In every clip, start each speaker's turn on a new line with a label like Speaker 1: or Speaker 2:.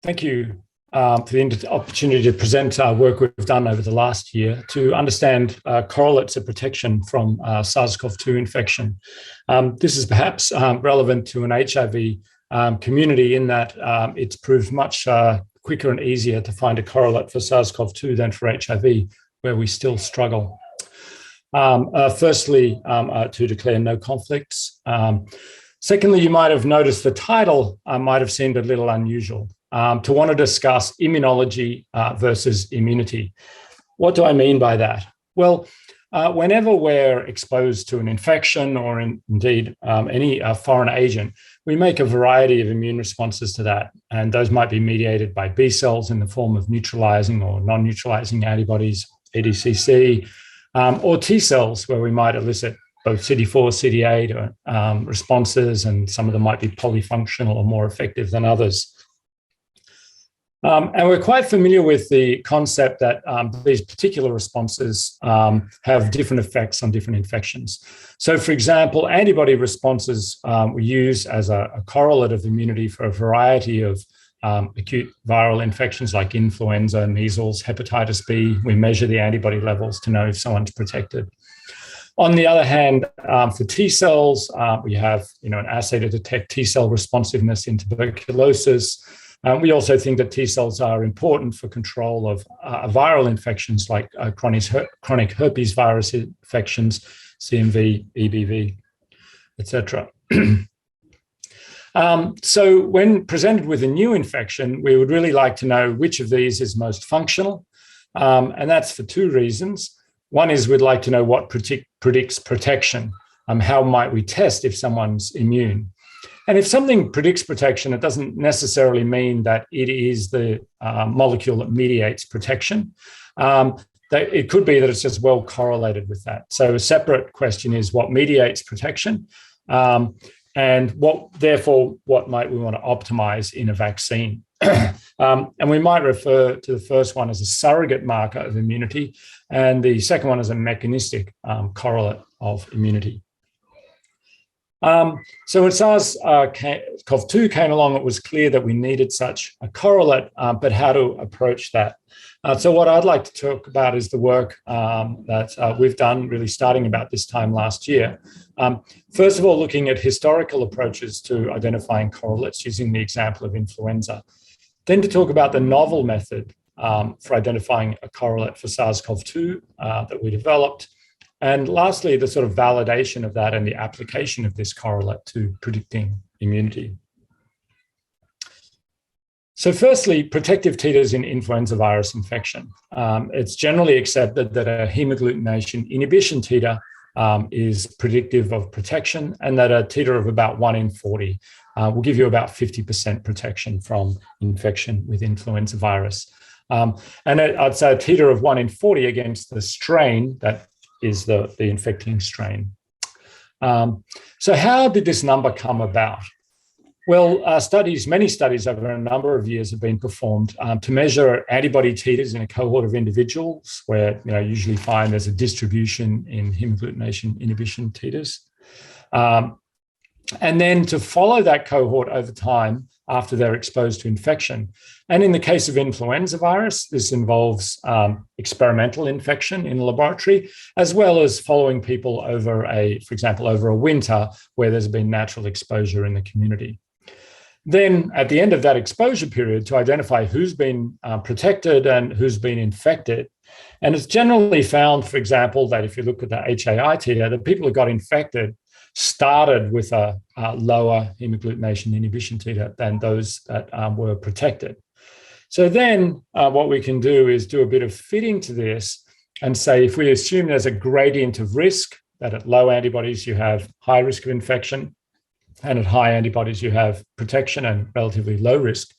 Speaker 1: Thank you for the opportunity to present our work we've done over the last year to understand correlates of protection from SARS-CoV-2 infection. This is perhaps relevant to an HIV community in that it's proved much quicker and easier to find a correlate for SARS-CoV-2 than for HIV, where we still struggle. Firstly, to declare no conflicts. Secondly, you might have noticed the title might have seemed a little unusual. To want to discuss immunology versus immunity. What do I mean by that? Well, whenever we're exposed to an infection or indeed any foreign agent, we make a variety of immune responses to that. And those might be mediated by B cells in the form of neutralizing or non-neutralizing antibodies, ADCC, or T cells where we might elicit both CD4, CD8 responses, and some of them might be polyfunctional or more effective than others. And we're quite familiar with the concept that these particular responses have different effects on different infections. So, for example, antibody responses we use as a correlate of immunity for a variety of acute viral infections like influenza, measles, hepatitis B. We measure the antibody levels to know if someone's protected. On the other hand, for T cells, we have an assay to detect T cell responsiveness in tuberculosis. We also think that T cells are important for control of viral infections like chronic herpes virus infections, CMV, EBV, etc. So when presented with a new infection, we would really like to know which of these is most functional. And that's for two reasons. One is we'd like to know what predicts protection. How might we test if someone's immune? And if something predicts protection, it doesn't necessarily mean that it is the molecule that mediates protection. It could be that it's just well correlated with that. So a separate question is what mediates protection, and what might we want to optimize in a vaccine? And we might refer to the first one as a surrogate marker of immunity, and the second one as a mechanistic correlate of immunity. So when SARS-CoV-2 came along, it was clear that we needed such a correlate, but how to approach that. So what I'd like to talk about is the work that we've done really starting about this time last year. First of all, looking at historical approaches to identifying correlates using the example of influenza. Then to talk about the novel method for identifying a correlate for SARS-CoV-2 that we developed. And lastly, the sort of validation of that and the application of this correlate to predicting immunity. So firstly, protective titers in influenza virus infection. It's generally accepted that a hemagglutination inhibition titer is predictive of protection, and that a titer of about 1 in 40 will give you about 50% protection from infection with influenza virus. And I'd say a titer of 1 in 40 against the strain that is the infecting strain. So how did this number come about? Well, many studies over a number of years have been performed to measure antibody titers in a cohort of individuals where usually find there's a distribution in hemagglutination inhibition titers. And then to follow that cohort over time after they're exposed to infection. And in the case of influenza virus, this involves experimental infection in a laboratory, as well as following people for example, over a winter where there's been natural exposure in the community. Then at the end of that exposure period, to identify who's been protected and who's been infected. And it's generally found, for example, that if you look at the HAI titer, the people who got infected started with a lower hemagglutination inhibition titer than those that were protected. So then what we can do is do a bit of fitting to this and say, if we assume there's a gradient of risk, that at low antibodies you have high risk of infection, and at high antibodies you have protection and relatively low risk,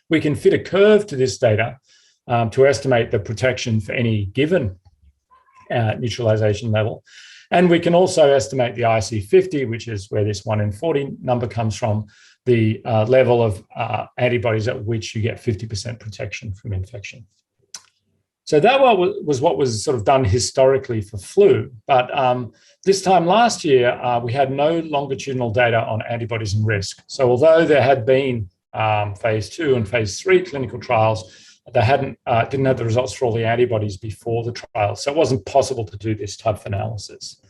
Speaker 1: we can fit a curve to this data to estimate the protection for any given neutralization level. And we can also estimate the IC50, which is where this 1 in 40 number comes from, the level of antibodies at which you get 50% protection from infection. So that was what was sort of done historically for flu. But this time last year, we had no longitudinal data on antibodies and risk. So although there had been phase 2 and phase 3 clinical trials, they didn't have the results for all the antibodies before the trial. So it wasn't possible to do this type of analysis.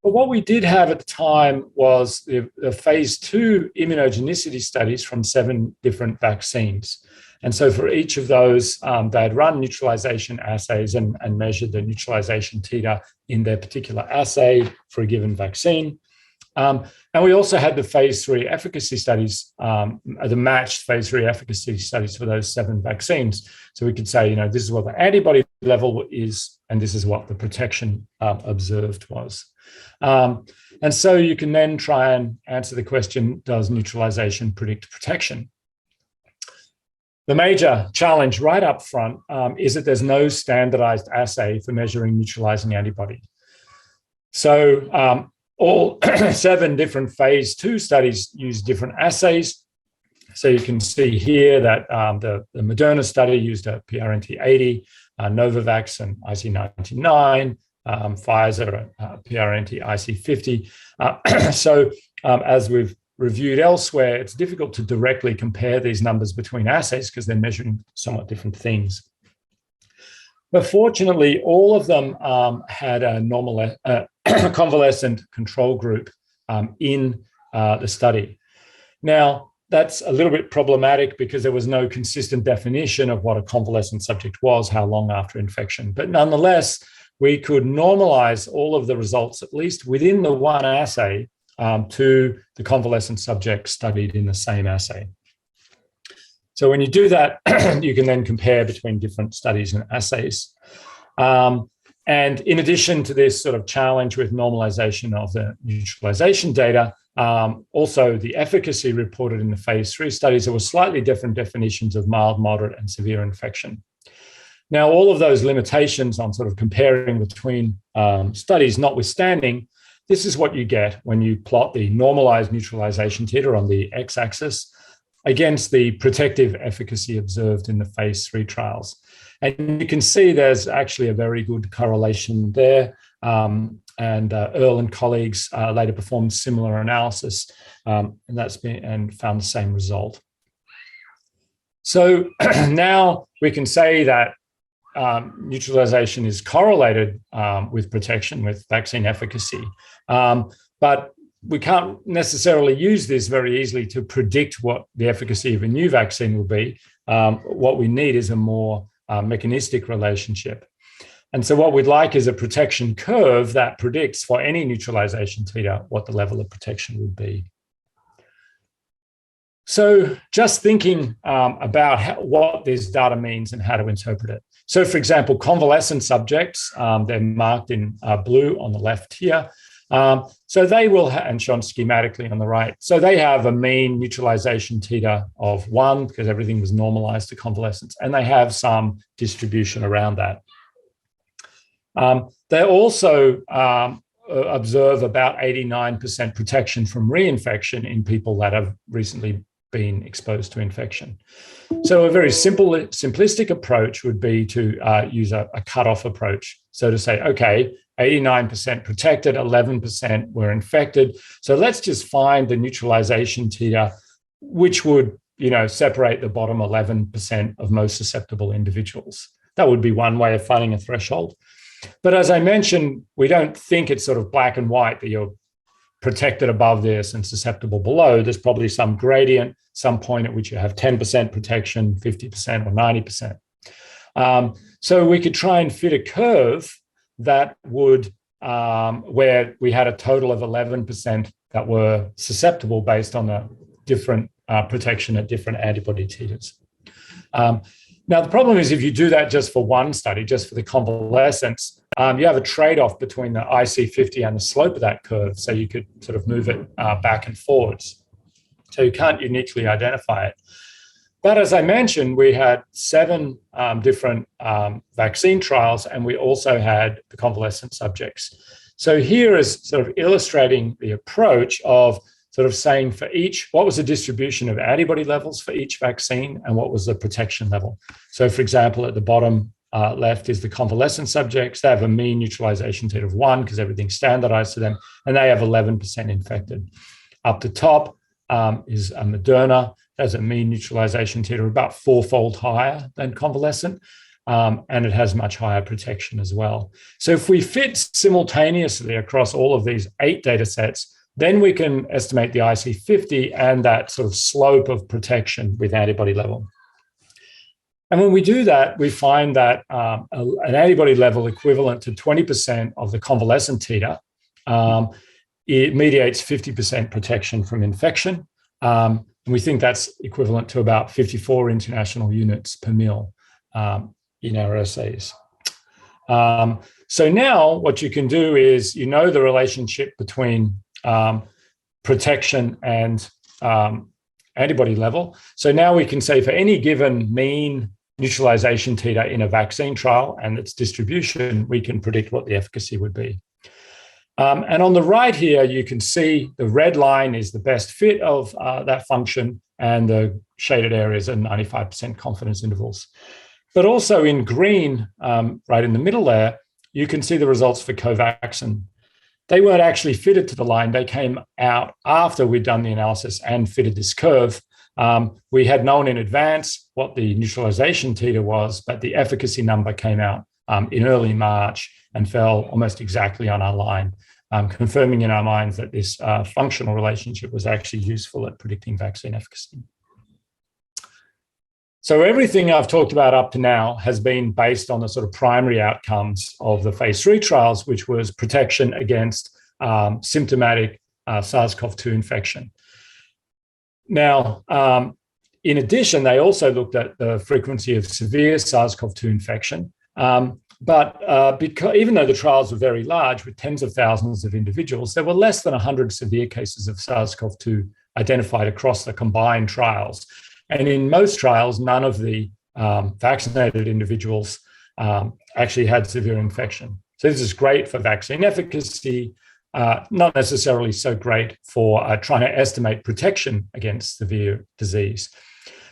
Speaker 1: But what we did have at the time was the phase 2 immunogenicity studies from 7 different vaccines. And so for each of those, they had run neutralization assays and measured the neutralization titer in their particular assay for a given vaccine. And we also had the phase 3 efficacy studies, the matched phase 3 efficacy studies for those 7 vaccines. So we could say, this is what the antibody level is, and this is what the protection observed was. And so you can then try and answer the question, does neutralization predict protection? The major challenge right up front is that there's no standardized assay for measuring neutralizing antibody. So all 7 different phase 2 studies use different assays. So you can see here that the Moderna study used a PRNT80, Novavax and IC99, Pfizer, PRNT IC50. So as we've reviewed elsewhere, it's difficult to directly compare these numbers between assays because they're measuring somewhat different things. But fortunately, all of them had a normal convalescent control group in the study. Now, that's a little bit problematic because there was no consistent definition of what a convalescent subject was, how long after infection. But nonetheless, we could normalize all of the results, at least within the one assay, to the convalescent subjects studied in the same assay. So when you do that, you can then compare between different studies and assays. And in addition to this sort of challenge with normalization of the neutralization data, also the efficacy reported in the phase 3 studies, there were slightly different definitions of mild, moderate, and severe infection. Now, all of those limitations on sort of comparing between studies notwithstanding, this is what you get when you plot the normalized neutralization titer on the x-axis against the protective efficacy observed in the phase 3 trials. And you can see there's actually a very good correlation there. And Earl and colleagues later performed similar analysis, and found the same result. So now we can say that neutralization is correlated with protection, with vaccine efficacy. But we can't necessarily use this very easily to predict what the efficacy of a new vaccine will be. What we need is a more mechanistic relationship. And so what we'd like is a protection curve that predicts for any neutralization titer what the level of protection would be. So just thinking about what this data means and how to interpret it. So for example, convalescent subjects, they're marked in blue on the left here. So they will, and shown schematically on the right, so they have a mean neutralization titer of 1 because everything was normalized to convalescence, and they have some distribution around that. They also observe about 89% protection from reinfection in people that have recently been exposed to infection. So a very simplistic approach would be to use a cutoff approach. So to say, okay, 89% protected, 11% were infected. So let's just find the neutralization titer, which would, separate the bottom 11% of most susceptible individuals. That would be one way of finding a threshold. But as I mentioned, we don't think it's sort of black and white that you're protected above this and susceptible below. There's probably some gradient, some point at which you have 10% protection, 50% or 90%. So we could try and fit a curve that would, where we had a total of 11% that were susceptible based on the different protection at different antibody titers. Now, the problem is if you do that just for one study, just for the convalescents, you have a trade-off between the IC50 and the slope of that curve. So you could sort of move it back and forwards. So you can't uniquely identify it. But as I mentioned, we had 7 different vaccine trials, and we also had the convalescent subjects. So here is sort of illustrating the approach of sort of saying for each, what was the distribution of antibody levels for each vaccine and what was the protection level? So for example, at the bottom left is the convalescent subjects. They have a mean neutralization titer of 1 because everything's standardized to them, and they have 11% infected. Up the top, is a Moderna, has a mean neutralization titer about 4-fold higher than convalescent, and it has much higher protection as well. So if we fit simultaneously across all of these 8 data sets, then we can estimate the IC50 and that sort of slope of protection with antibody level. And when we do that, we find that an antibody level equivalent to 20% of the convalescent titer, it mediates 50% protection from infection. And we think that's equivalent to about 54 international units per mil in our assays. So now what you can do is, the relationship between protection and antibody level. So now we can say for any given mean neutralization titer in a vaccine trial and its distribution, we can predict what the efficacy would be. And on the right here, you can see the red line is the best fit of that function, and the shaded areas are 95% confidence intervals. But also in green, right in the middle there, you can see the results for Covaxin. They weren't actually fitted to the line. They came out after we'd done the analysis and fitted this curve. We had known in advance what the neutralization titer was, but the efficacy number came out in early March and fell almost exactly on our line, confirming in our minds that this functional relationship was actually useful at predicting vaccine efficacy. So everything I've talked about up to now has been based on the sort of primary outcomes of the phase 3 trials, which was protection against symptomatic SARS-CoV-2 infection. Now, in addition, they also looked at the frequency of severe SARS-CoV-2 infection. But even though the trials were very large with tens of thousands of individuals, there were less than 100 severe cases of SARS-CoV-2 identified across the combined trials. And in most trials, none of the vaccinated individuals actually had severe infection. So this is great for vaccine efficacy, not necessarily so great for trying to estimate protection against severe disease.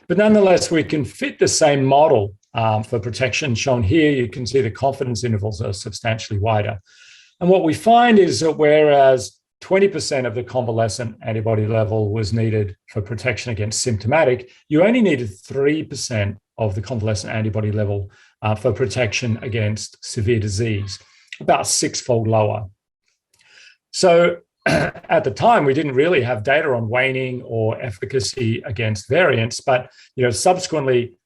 Speaker 1: But nonetheless, we can fit the same model for protection. Shown here, you can see the confidence intervals are substantially wider. And what we find is that whereas 20% of the convalescent antibody level was needed for protection against symptomatic, you only needed 3% of the convalescent antibody level for protection against severe disease, about 6-fold lower. So at the time, we didn't really have data on waning or efficacy against variants, but subsequently,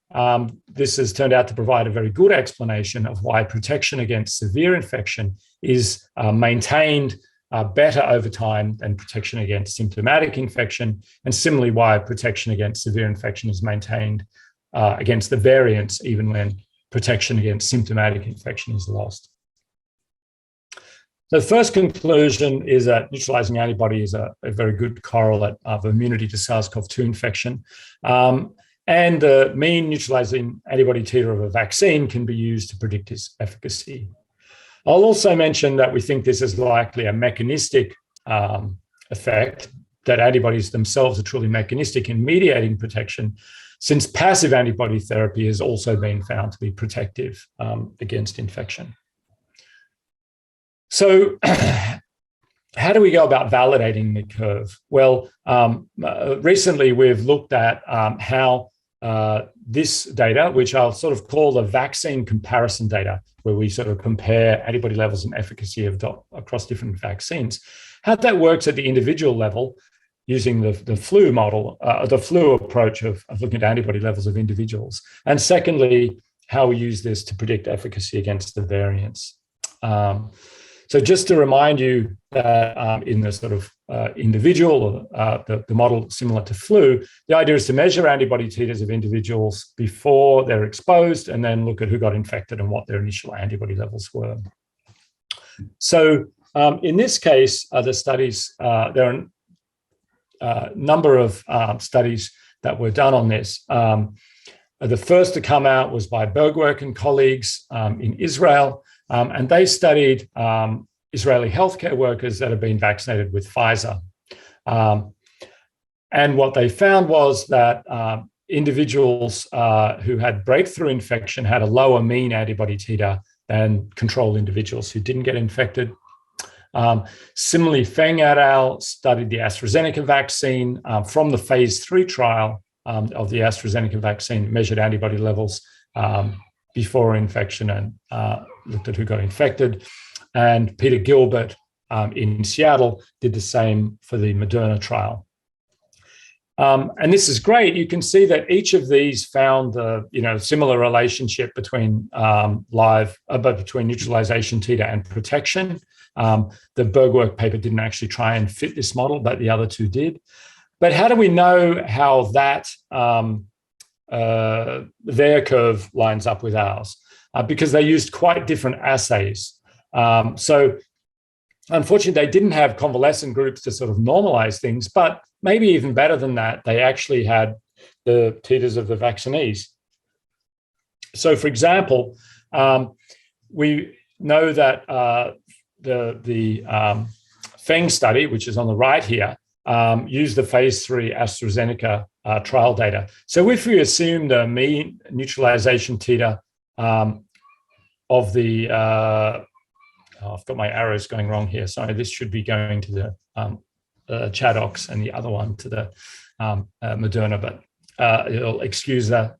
Speaker 1: this has turned out to provide a very good explanation of why protection against severe infection is maintained better over time than protection against symptomatic infection, and similarly why protection against severe infection is maintained against the variants even when protection against symptomatic infection is lost. The first conclusion is that neutralizing antibody is a very good correlate of immunity to SARS-CoV-2 infection. And the mean neutralizing antibody titer of a vaccine can be used to predict its efficacy. I'll also mention that we think this is likely a mechanistic effect, that antibodies themselves are truly mechanistic in mediating protection, since passive antibody therapy has also been found to be protective against infection. So how do we go about validating the curve? Well, recently we've looked at how this data, which I'll sort of call the vaccine comparison data, where we sort of compare antibody levels and efficacy across different vaccines, how that works at the individual level using the flu model, the flu approach of looking at antibody levels of individuals. And secondly, how we use this to predict efficacy against the variants. So just to remind you that in the sort of individual, the model similar to flu, the idea is to measure antibody titers of individuals before they're exposed and then look at who got infected and what their initial antibody levels were. So in this case, the studies, there are a number of studies that were done on this. The first to come out was by Bergwerk and colleagues in Israel. And they studied Israeli healthcare workers that have been vaccinated with Pfizer. And what they found was that individuals who had breakthrough infection had a lower mean antibody titer than control individuals who didn't get infected. Similarly, Feng et al. Studied the AstraZeneca vaccine from the phase 3 trial of the AstraZeneca vaccine, measured antibody levels before infection and looked at who got infected. And Peter Gilbert in Seattle did the same for the Moderna trial. And this is great. You can see that each of these found a similar relationship between between neutralization titer and protection. The Bergwerk paper didn't actually try and fit this model, but the other two did. But how do we know how that their curve lines up with ours? Because they used quite different assays. So unfortunately, they didn't have convalescent groups to sort of normalize things, but maybe even better than that, they actually had the titers of the vaccinees. So, for example, we know that the Feng study, which is on the right here, used the phase 3 AstraZeneca trial data. So if we assume the mean neutralization titer of the I've got my arrows going wrong here. Sorry, this should be going to the Chadox and the other one to the Moderna, but it'll excuse the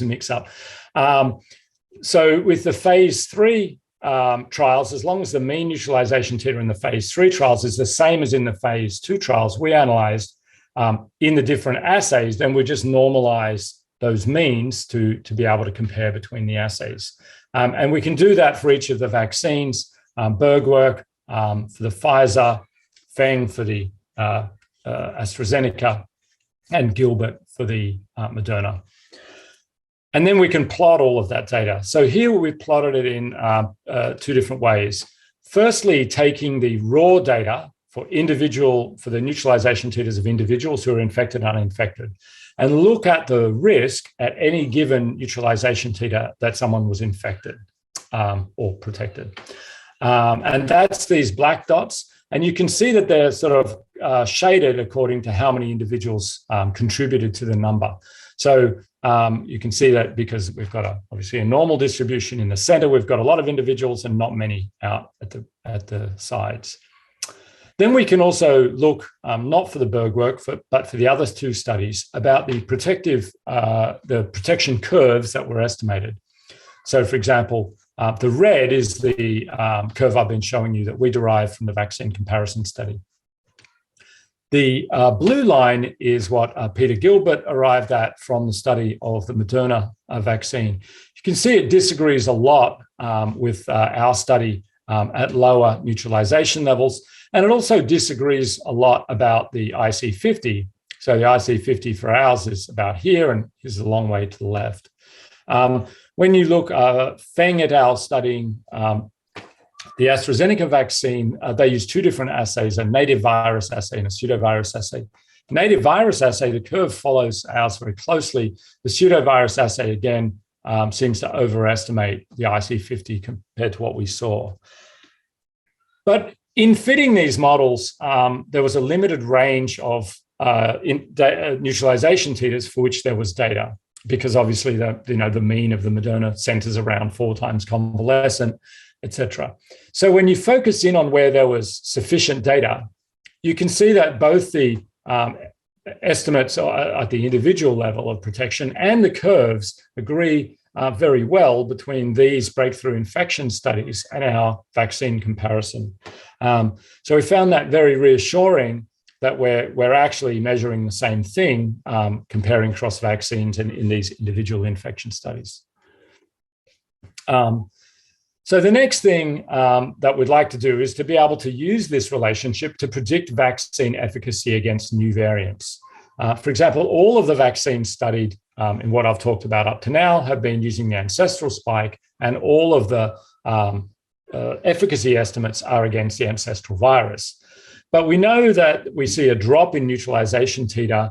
Speaker 1: mix-up. So with the phase 3 trials, as long as the mean neutralization titer in the phase 3 trials is the same as in the phase 2 trials we analyzed in the different assays, then we just normalize those means to be able to compare between the assays. And we can do that for each of the vaccines. Bergwerk for the Pfizer, Feng for the AstraZeneca, and Gilbert for the Moderna. And then we can plot all of that data. So here we plotted it in two different ways. Firstly, taking the raw data for the neutralization titers of individuals who are infected and uninfected, and look at the risk at any given neutralization titer that someone was infected or protected. And that's these black dots. And you can see that they're sort of shaded according to how many individuals contributed to the number. So you can see that because we've got obviously a normal distribution in the center, we've got a lot of individuals and not many out at the sides. Then we can also look not for the Bergwerk, but for the other two studies about the protection curves that were estimated. So, for example, the red is the curve I've been showing you that we derived from the vaccine comparison study. The blue line is what Peter Gilbert arrived at from the study of the Moderna vaccine. You can see it disagrees a lot with our study at lower neutralization levels, and it also disagrees a lot about the IC50. So the IC50 for ours is about here and is a long way to the left. When you look, Feng et al. Studying the AstraZeneca vaccine, they use two different assays, a native virus assay and a pseudovirus assay. Native virus assay, the curve follows ours very closely. The pseudovirus assay, again, seems to overestimate the IC50 compared to what we saw. But in fitting these models, there was a limited range of neutralization titers for which there was data, because obviously the mean of the Moderna centers around 4 times convalescent, etc. So when you focus in on where there was sufficient data, you can see that both the estimates at the individual level of protection and the curves agree very well between these breakthrough infection studies and our vaccine comparison. So we found that very reassuring that we're actually measuring the same thing, comparing cross vaccines in these individual infection studies. So the next thing that we'd like to do is to be able to use this relationship to predict vaccine efficacy against new variants. For example, all of the vaccines studied in what I've talked about up to now have been using the ancestral spike, and all of the efficacy estimates are against the ancestral virus. But we know that we see a drop in neutralization titer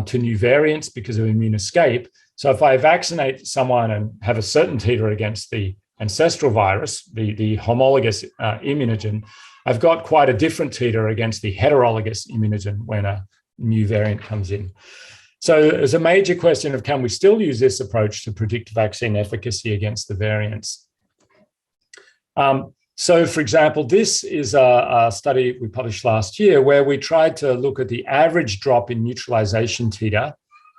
Speaker 1: to new variants because of immune escape. So if I vaccinate someone and have a certain titer against the ancestral virus, the homologous immunogen, I've got quite a different titer against the heterologous immunogen when a new variant comes in. So there's a major question of, can we still use this approach to predict vaccine efficacy against the variants? So, for example, this is a study we published last year where we tried to look at the average drop in neutralization titer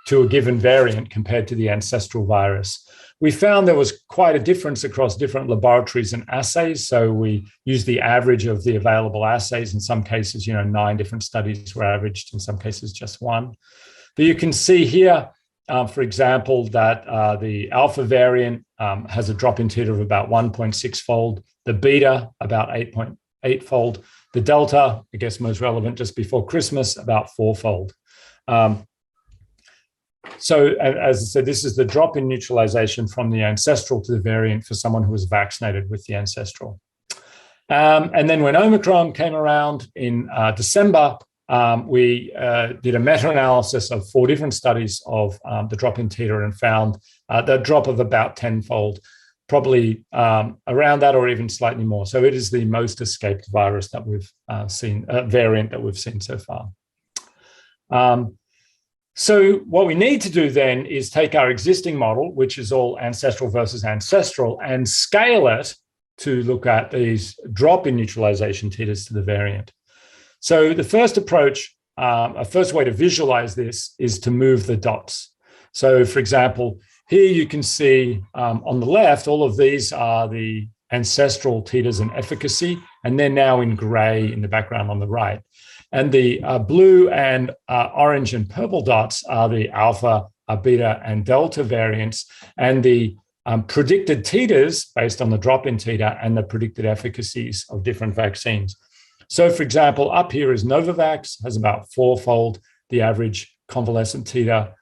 Speaker 1: to a given variant compared to the ancestral virus. We found there was quite a difference across different laboratories and assays. So we used the average of the available assays. In some cases, 9 different studies were averaged, in some cases just 1. But you can see here, for example, that the alpha variant has a drop in titer of about 1.6-fold, the beta about 8.8-fold, the delta, I guess most relevant just before Christmas, about 4-fold. So as I said, this is the drop in neutralization from the ancestral to the variant for someone who was vaccinated with the ancestral. And then when Omicron came around in December, we did a meta-analysis of 4 different studies of the drop in titer and found the drop of about 10-fold, probably around that or even slightly more. So it is the most escaped virus that we've seen, variant that we've seen so far. So what we need to do then is take our existing model, which is all ancestral versus ancestral, and scale it to look at these drop in neutralization titers to the variant. So the first approach, a first way to visualize this is to move the dots. So for example, here you can see on the left, all of these are the ancestral titers and efficacy, and they're now in gray in the background on the right. And the blue and orange and purple dots are the alpha, beta, and delta variants, and the predicted titers based on the drop in titer and the predicted efficacies of different vaccines. So, for example, up here is Novavax, has about 4-fold the average convalescent titer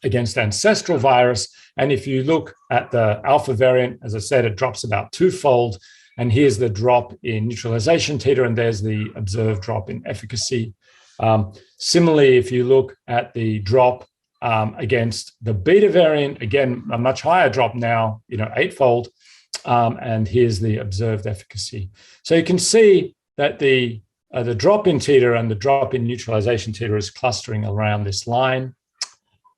Speaker 1: against ancestral virus. And if you look at the alpha variant, as I said, it drops about 2-fold. And here's the drop in neutralization titer, and there's the observed drop in efficacy. Similarly, if you look at the drop against the beta variant, again, a much higher drop now, 8-fold. And here's the observed efficacy. So you can see that the drop in titer and the drop in neutralization titer is clustering around this line.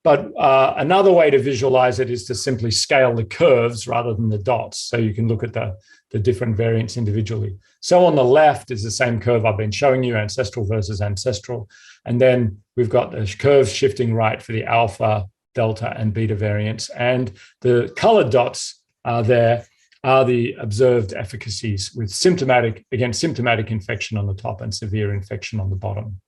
Speaker 1: But another way to visualize it is to simply scale the curves rather than the dots. So you can look at the different variants individually. So on the left is the same curve I've been showing you, ancestral versus ancestral. And then we've got the curves shifting right for the alpha, delta, and beta variants. And the colored dots there are the observed efficacies with symptomatic infection on the top and severe infection on the bottom.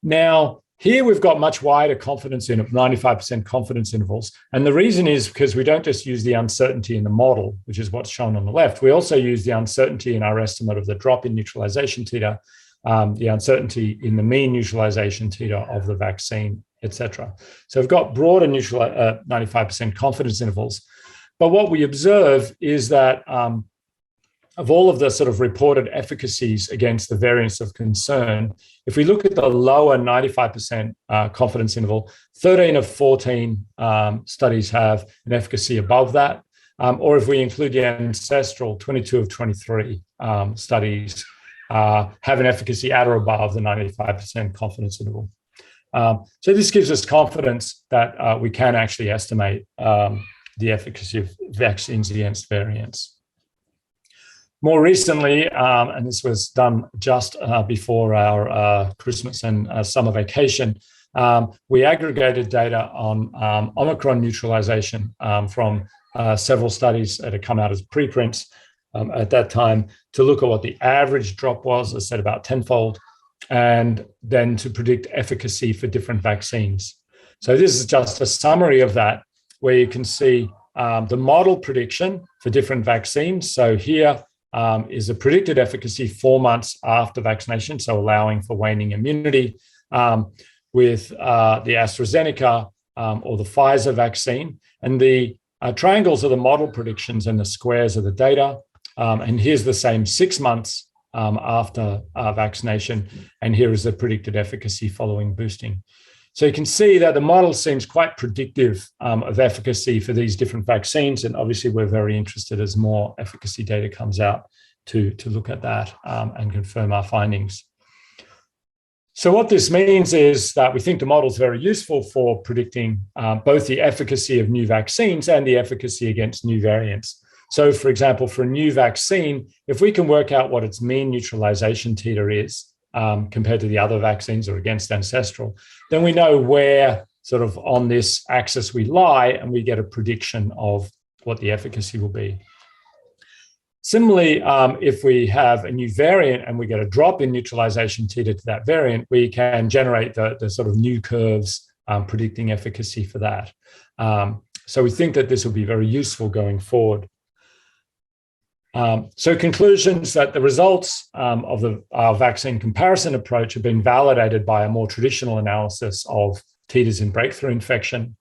Speaker 1: Now, here we've got much wider confidence in 95% confidence intervals. And the reason is because we don't just use the uncertainty in the model, which is what's shown on the left. We also use the uncertainty in our estimate of the drop in neutralization titer, the uncertainty in the mean neutralization titer of the vaccine, et cetera. So we've got broader 95% confidence intervals. But what we observe is that of all of the sort of reported efficacies against the variants of concern, if we look at the lower 95% confidence interval, 13 of 14 studies have an efficacy above that. Or if we include the ancestral, 22 of 23 studies have an efficacy at or above the 95% confidence interval. So this gives us confidence that we can actually estimate the efficacy of vaccines against variants. More recently, and this was done just before our Christmas and summer vacation, we aggregated data on Omicron neutralization from several studies that had come out as preprints at that time to look at what the average drop was, I said about 10-fold, and then to predict efficacy for different vaccines. So this is just a summary of that, where you can see the model prediction for different vaccines. So here is a predicted efficacy 4 months after vaccination, so allowing for waning immunity with the AstraZeneca or the Pfizer vaccine. And the triangles are the model predictions and the squares are the data. And here's the same 6 months after vaccination. And here is the predicted efficacy following boosting. So you can see that the model seems quite predictive of efficacy for these different vaccines. And obviously, we're very interested as more efficacy data comes out to look at that and confirm our findings. So what this means is that we think the model is very useful for predicting both the efficacy of new vaccines and the efficacy against new variants. So, for example, for a new vaccine, if we can work out what its mean neutralization titer is compared to the other vaccines or against ancestral, then we know where sort of on this axis we lie, and we get a prediction of what the efficacy will be. Similarly, if we have a new variant and we get a drop in neutralization titer to that variant, we can generate the sort of new curves predicting efficacy for that. So we think that this will be very useful going forward. So conclusions that the results of our vaccine comparison approach have been validated by a more traditional analysis of titers in breakthrough infection.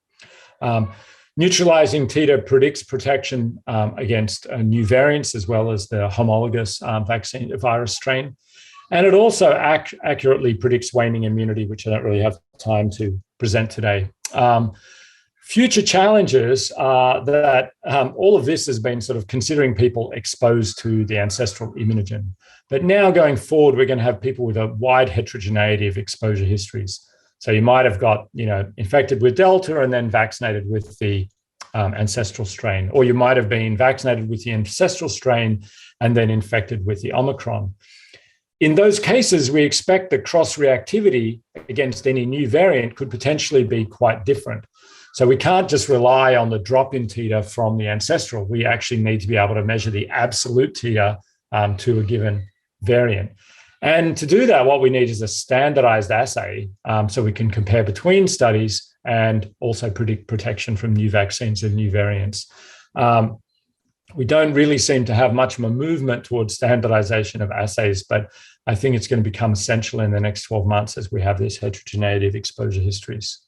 Speaker 1: Neutralizing titer predicts protection against new variants as well as the homologous vaccine virus strain. And it also accurately predicts waning immunity, which I don't really have time to present today. Future challenges are that all of this has been sort of considering people exposed to the ancestral immunogen. But now going forward, we're going to have people with a wide heterogeneity of exposure histories. So you might have got, infected with Delta and then vaccinated with the ancestral strain, or you might have been vaccinated with the ancestral strain and then infected with the Omicron. In those cases, we expect the cross-reactivity against any new variant could potentially be quite different. So we can't just rely on the drop in titer from the ancestral. We actually need to be able to measure the absolute titer to a given variant. And to do that, what we need is a standardized assay so we can compare between studies and also predict protection from new vaccines and new variants. We don't really seem to have much of a movement towards standardization of assays, but I think it's going to become essential in the next 12 months as we have this heterogeneity of exposure histories.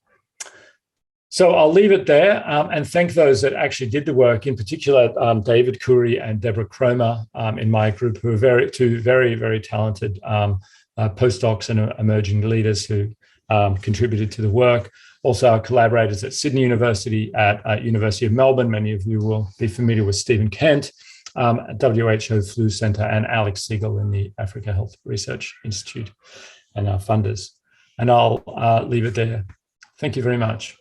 Speaker 1: So I'll leave it there and thank those that actually did the work, in particular, David Curry and Deborah Cromer in my group, who are two very, very talented postdocs and emerging leaders who contributed to the work. Also our collaborators at Sydney University, at University of Melbourne. Many of you will be familiar with Stephen Kent, WHO Flu Centre, and Alex Siegel in the Africa Health Research Institute, and our funders. And I'll leave it there. Thank you very much.